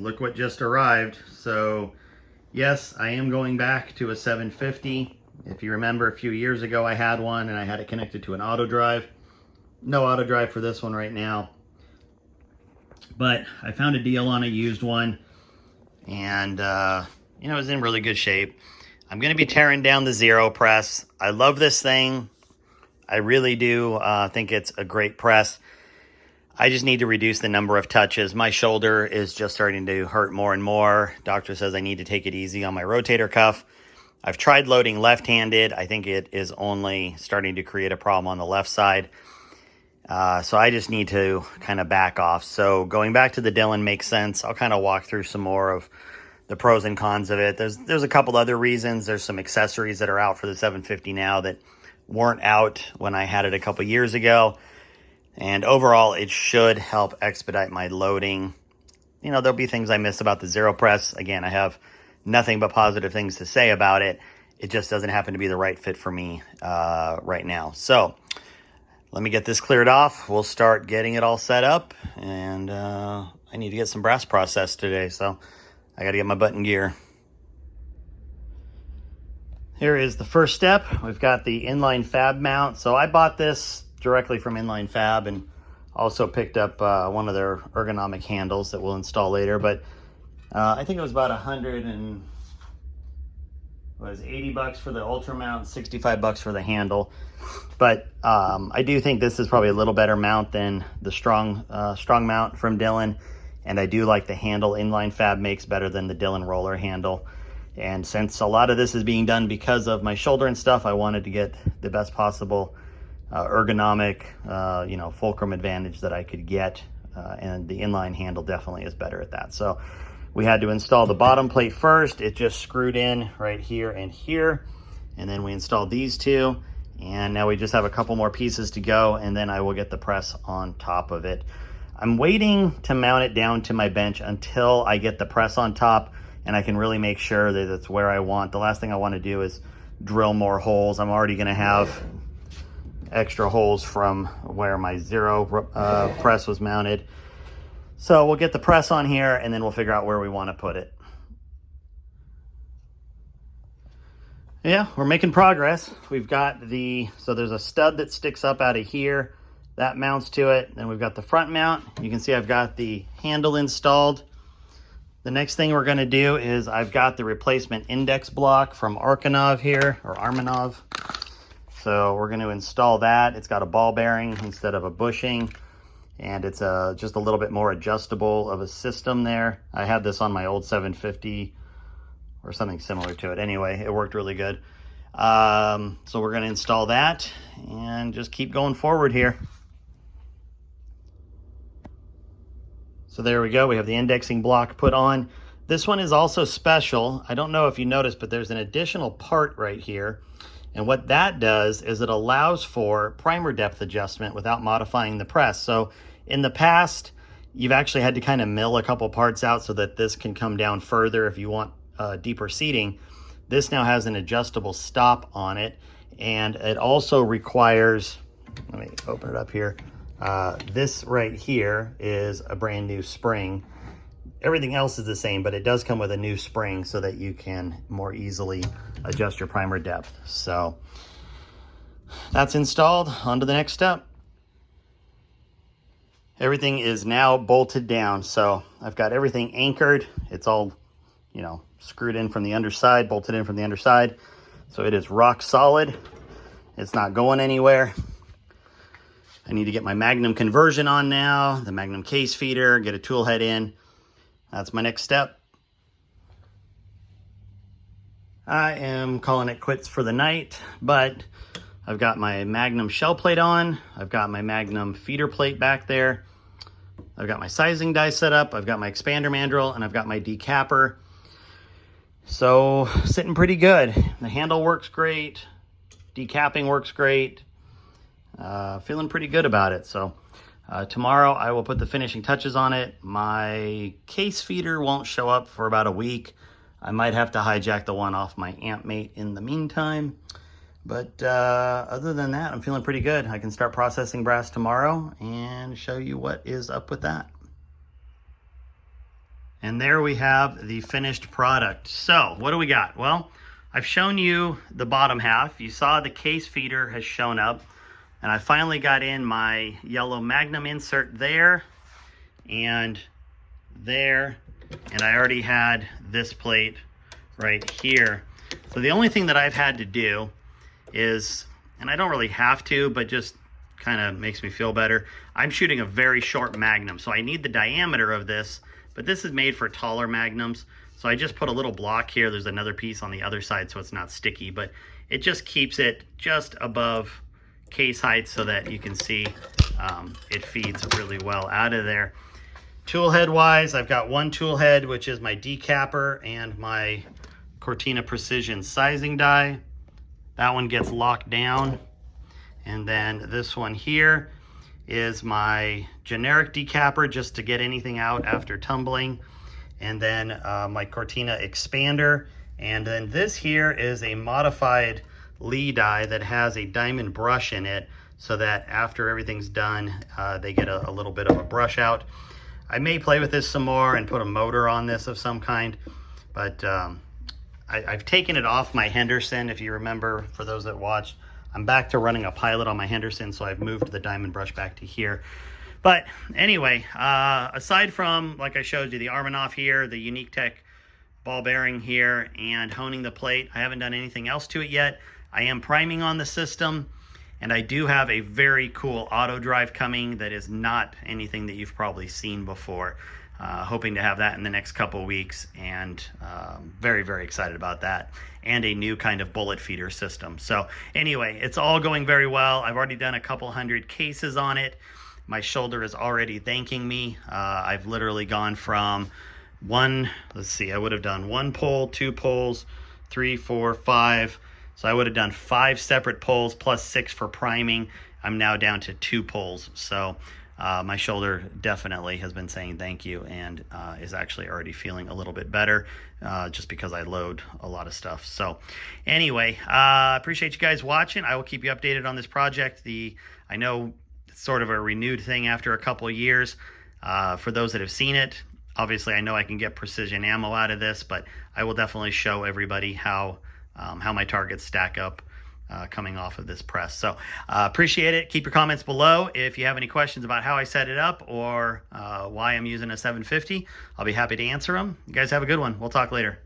look what just arrived. So yes, I am going back to a 750. If you remember, a few years ago I had one and I had it connected to an auto drive. No auto drive for this one right now, but I found a deal on a used one, and you know, it was in really good shape. I'm going to be tearing down the Zero press. I love this thing. I really do think it's a great press. I just need to reduce the number of touches. My shoulder is just starting to hurt more and more. Doctor says I need to take it easy on my rotator cuff. I've tried loading left-handed. I think it is only starting to create a problem on the left side. So I just need to kind of back off. So going back to the Dillon makes sense. I'll kind of walk through some more of the pros and cons of it. There's a couple other reasons. There's some accessories that are out for the 750 now that weren't out when I had it a couple years ago. And overall, it should help expedite my loading. You know, there'll be things I miss about the Zero press. Again, I have nothing but positive things to say about it. It just doesn't happen to be the right fit for me right now. So let me get this cleared off. We'll start getting it all set up. And I need to get some brass processed today, so I got to get my butt in gear. Here is the first step. We've got the inline fab mount. So I bought this directly from Inline Fab and also picked up one of their ergonomic handles that we'll install later. But I think it was about 80 bucks for the Ultra mount, 65 bucks for the handle. But I do think this is probably a little better mount than the strong mount from Dillon. And I do like the handle Inline Fab makes better than the Dillon roller handle. And since a lot of this is being done because of my shoulder and stuff, I wanted to get the best possible ergonomic, you know, fulcrum advantage that I could get. And the inline handle definitely is better at that. So we had to install the bottom plate first. It just screwed in right here and here. And then we installed these two. And now we just have a couple more pieces to go. And then I will get the press on top of it. I'm waiting to mount it down to my bench until I get the press on top and I can really make sure that it's where I want. The last thing I want to do is drill more holes. I'm already going to have extra holes from where my Zero press was mounted. So we'll get the press on here and then we'll figure out where we want to put it. Yeah, we're making progress. We've got so there's a stud that sticks up out of here. That mounts to it. Then we've got the front mount. You can see I've got the handle installed. The next thing we're going to do is I've got the replacement index block from Arkanov here, or Armanov. So we're going to install that. It's got a ball bearing instead of a bushing, and it's just a little bit more adjustable of a system there. I had this on my old 750 or something similar to it. Anyway, it worked really good. So we're going to install that and just keep going forward here. So there we go. We have the indexing block put on. This one is also special. I don't know if you noticed, but there's an additional part right here. And what that does is it allows for primer depth adjustment without modifying the press. So in the past, you've actually had to kind of mill a couple parts out so that this can come down further if you want deeper seating. This now has an adjustable stop on it. And it also requires, let me open it up here. This right here is a brand new spring. Everything else is the same, but it does come with a new spring so that you can more easily adjust your primer depth. So that's installed. On to the next step. Everything is now bolted down. So I've got everything anchored. It's all, you know, screwed in from the underside, bolted in from the underside. So it is rock solid. It's not going anywhere. I need to get my Magnum conversion on now, the Magnum case feeder, get a tool head in. That's my next step. I am calling it quits for the night, but I've got my Magnum shell plate on. I've got my Magnum feeder plate back there. I've got my sizing die set up. I've got my expander mandrel, and I've got my decapper. So sitting pretty good. The handle works great. Decapping works great. Feeling pretty good about it. So tomorrow I will put the finishing touches on it. My case feeder won't show up for about a week. I might have to hijack the one off my Ampmate in the meantime. But other than that, I'm feeling pretty good. I can start processing brass tomorrow and show you what is up with that. And there we have the finished product. So what do we got? Well, I've shown you the bottom half. You saw the case feeder has shown up, and I finally got in my yellow Magnum insert there and there, and I already had this plate right here. So the only thing that I've had to do is, and I don't really have to, but just kind of makes me feel better, I'm shooting a very short Magnum, so I need the diameter of this, but this is made for taller Magnums. So I just put a little block here. There's another piece on the other side so it's not sticky, but it just keeps it just above case height so that you can see it feeds really well out of there. Tool head wise, I've got one tool head, which is my decapper and my Cortina Precision sizing die. That one gets locked down. And then this one here is my generic decapper, just to get anything out after tumbling. And then my Cortina expander. And then this here is a modified Lee die that has a diamond brush in it, so that after everything's done, they get a little bit of a brush out. I may play with this some more and put a motor on this of some kind, but I've taken it off my Henderson. If you remember, for those that watched, I'm back to running a Pilot on my Henderson, so I've moved the diamond brush back to here. But anyway, aside from, like I showed you, the Armanoff here, the Unique Tech ball bearing here, and honing the plate, I haven't done anything else to it yet. I am priming on the system, and I do have a very cool auto drive coming that is not anything that you've probably seen before. Hoping to have that in the next couple weeks, and very, very excited about that. And a new kind of bullet feeder system. So anyway, it's all going very well. I've already done a couple hundred cases on it. My shoulder is already thanking me. I've literally gone from let's see, I would have done 1 pull, 2 pulls, 3, 4, 5. So I would have done 5 separate pulls plus 6 for priming. I'm now down to 2 pulls. So my shoulder definitely has been saying thank you, and is actually already feeling a little bit better, just because I load a lot of stuff. So anyway, appreciate you guys watching. I will keep you updated on this project. I know it's sort of a renewed thing after a couple of years. For those that have seen it, obviously I know I can get precision ammo out of this, but I will definitely show everybody how my targets stack up coming off of this press. So appreciate it. Keep your comments below. If you have any questions about how I set it up, or why I'm using a 750, I'll be happy to answer them. You guys have a good one. We'll talk later.